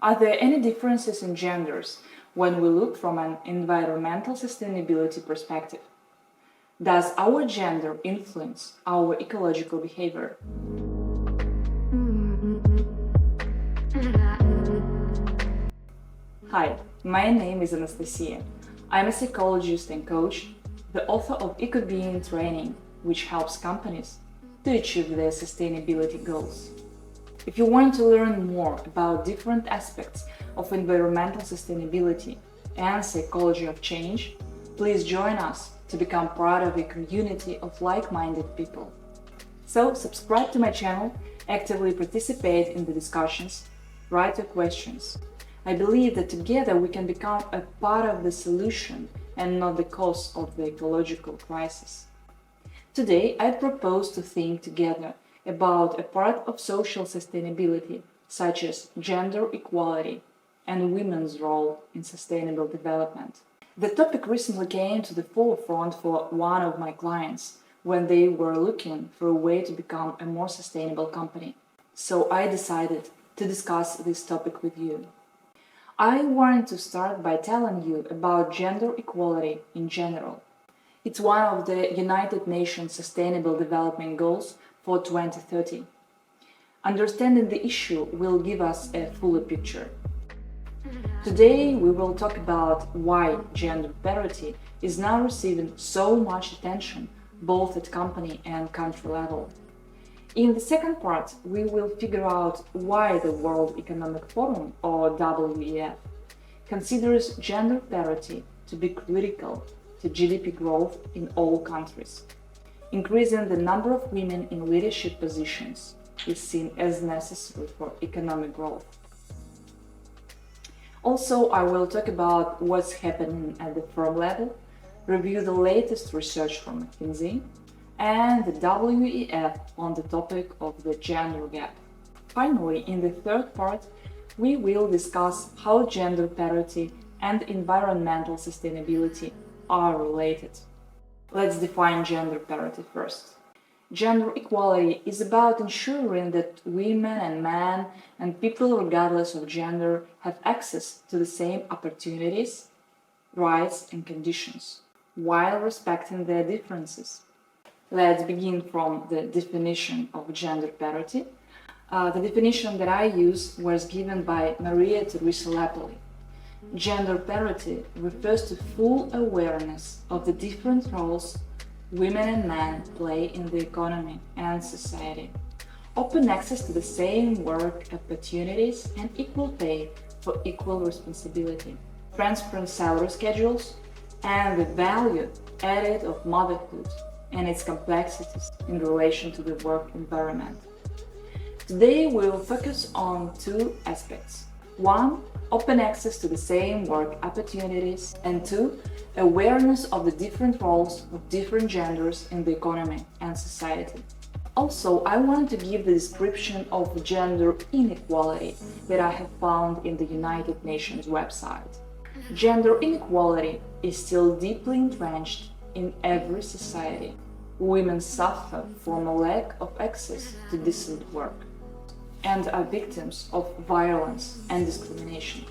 Are there any differences in genders when we look from an environmental sustainability perspective? Does our gender influence our ecological behavior? Hi, my name is Anastasia. I'm a psychologist and coach, the author of Eco-Being Training, which helps companies to achieve their sustainability goals. If you want to learn more about different aspects of environmental sustainability and psychology of change, please join us to become part of a community of like-minded people. So subscribe to my channel, actively participate in the discussions, write your questions. I believe that together we can become a part of the solution and not the cause of the ecological crisis. Today, I propose to think together about a part of social sustainability, such as gender equality and women's role in sustainable development. The topic recently came to the forefront for one of my clients when they were looking for a way to become a more sustainable company. So I decided to discuss this topic with you. I want to start by telling you about gender equality in general. It's one of the United Nations Sustainable Development Goals for 2030. Understanding the issue will give us a fuller picture. Today we will talk about why gender parity is now receiving so much attention both at company and country level. In the second part, we will figure out why the World Economic Forum, or WEF, considers gender parity to be critical to GDP growth in all countries. Increasing the number of women in leadership positions is seen as necessary for economic growth. Also, I will talk about what's happening at the firm level, review the latest research from McKinsey, and the WEF on the topic of the gender gap. Finally, in the third part, we will discuss how gender parity and environmental sustainability are related. Let's define gender parity first. Gender equality is about ensuring that women and men and people regardless of gender have access to the same opportunities, rights and conditions, while respecting their differences. Let's begin from the definition of gender parity. The definition that I use was given by Maria Teresa Lapoli. Gender parity refers to full awareness of the different roles women and men play in the economy and society, open access to the same work opportunities and equal pay for equal responsibility, transparent salary schedules, and the value added of motherhood and its complexities in relation to the work environment. Today we will focus on two aspects. One, open access to the same work opportunities, and two, awareness of the different roles of different genders in the economy and society. Also, I want to give the description of gender inequality that I have found in the United Nations website. Gender inequality is still deeply entrenched in every society. Women suffer from a lack of access to decent work and are victims of violence and discrimination.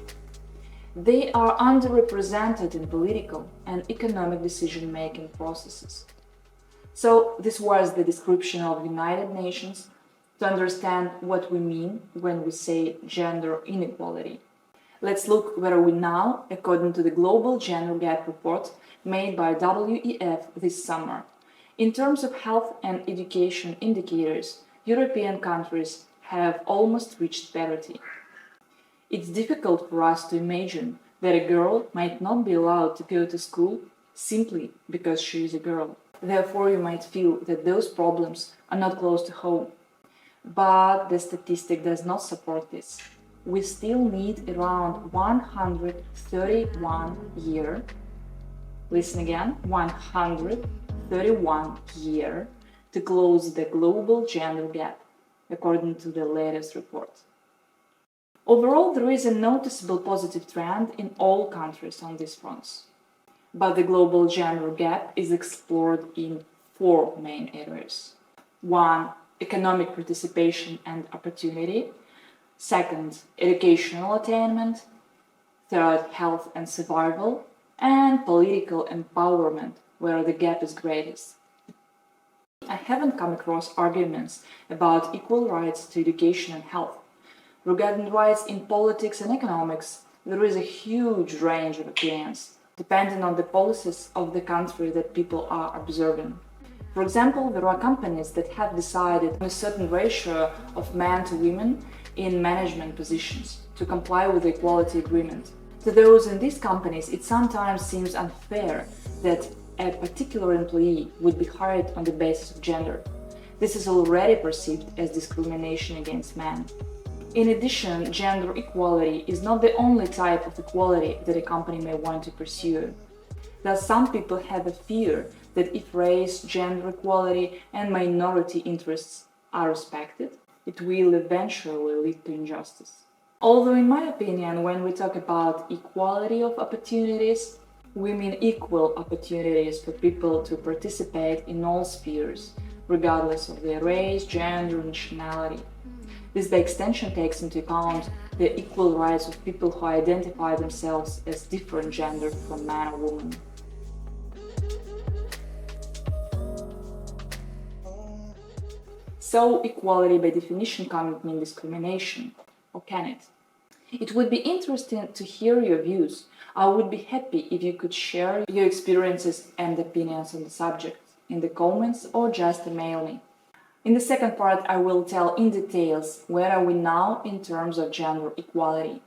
They are underrepresented in political and economic decision-making processes. So this was the description of United Nations to understand what we mean when we say gender inequality. Let's look where we now, according to the Global Gender Gap Report made by WEF this summer. In terms of health and education indicators, European countries have almost reached parity. It's difficult for us to imagine that a girl might not be allowed to go to school simply because she is a girl. Therefore, you might feel that those problems are not close to home. But the statistic does not support this. We still need around 131 years, listen again, 131 years to close the global gender gap, according to the latest report. Overall, there is a noticeable positive trend in all countries on these fronts. But the global gender gap is explored in four main areas. One, economic participation and opportunity. Second, educational attainment. Third, health and survival. And political empowerment, where the gap is greatest. I haven't come across arguments about equal rights to education and health. Regarding rights in politics and economics, there is a huge range of opinions, depending on the policies of the country that people are observing. For example, there are companies that have decided on a certain ratio of men to women in management positions to comply with the equality agreement. To those in these companies, it sometimes seems unfair that a particular employee would be hired on the basis of gender. This is already perceived as discrimination against men. In addition, gender equality is not the only type of equality that a company may want to pursue. Thus, some people have a fear that if race, gender equality, and minority interests are respected, it will eventually lead to injustice. Although, in my opinion, when we talk about equality of opportunities, we mean equal opportunities for people to participate in all spheres, regardless of their race, gender, and nationality. This, by extension, takes into account the equal rights of people who identify themselves as different gender from man or woman. So, equality by definition can't mean discrimination, or can it? It would be interesting to hear your views. I would be happy if you could share your experiences and opinions on the subject in the comments or just email me. In the second part, I will tell in details where are we now in terms of gender equality.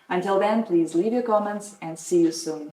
Until then, please leave your comments and see you soon.